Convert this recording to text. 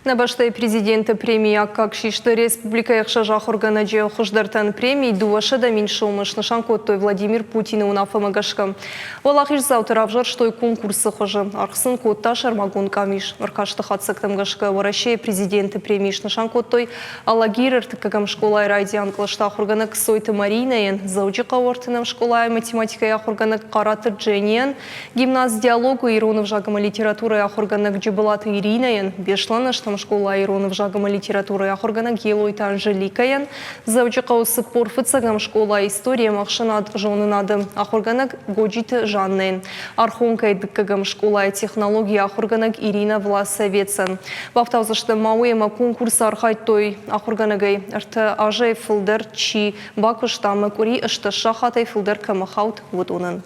Набаштай президенты премия как шишты республика яхшажах органаджи хуждартан премии дуаша да меньшомыш нашанкоттой Владимир Путин и унафамагашка. Валахиш завтра обжар, что и конкурсы хожи. Архсын котта шармагун камиш. Аркашты хатсактам гашка варащей президенты премии нашанкоттой Алагир РТКГам школа и радиан клаштах органак сойты Маринаян. Заучика ортынам школа и математика ях органак каратыр Джениан. Гимназ диалогу иронов жагама литературы ях органак Джибалата Иринаян. Бешлана штам школа иронов жагама литературы ях органак Елойта Анжеликаян. Заучика усыпор фыцагам школа история махшанад жоны надым. Ах органак Годжиты Жаннен. Архонка ДКГам школа и технология ах органак Ирина Власовецен. Бафтаузашты мауэма конкурс архайт той ах органагай. Арты ажай фылдер чи бакыштамы кури ышты шахатай фылдер камахаут водонын.